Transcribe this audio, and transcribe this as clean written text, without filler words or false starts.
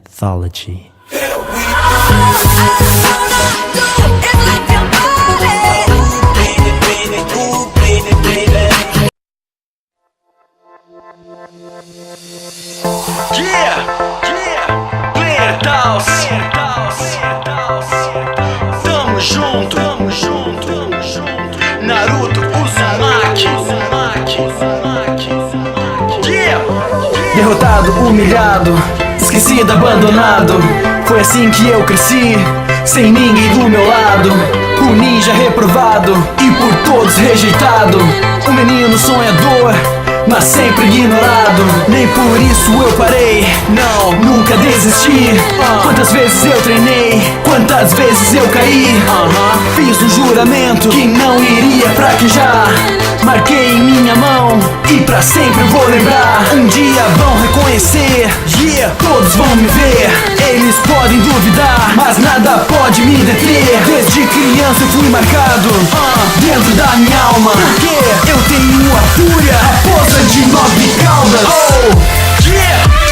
Anthology. Tamo junto, Naruto, Uzumaki. Derrotado, humilhado, esquecido, abandonado. Foi assim que eu cresci, sem ninguém do meu lado. O ninja reprovado e por todos rejeitado. O menino sonhador, mas sempre ignorado. Nem por isso eu parei, não, nunca desisti. Quantas vezes eu treinei, quantas vezes eu caí. Fiz um juramento que não iria fraquejar. Marquei em minha mão e pra sempre eu vou lembrar. Um dia vão reconhecer, todos vão me ver. Eles podem duvidar, mas nada pode me deter. Desde criança eu fui marcado dentro da minha alma, porque eu tenho a fúria, a força de 9 caudas. Oh, yeah!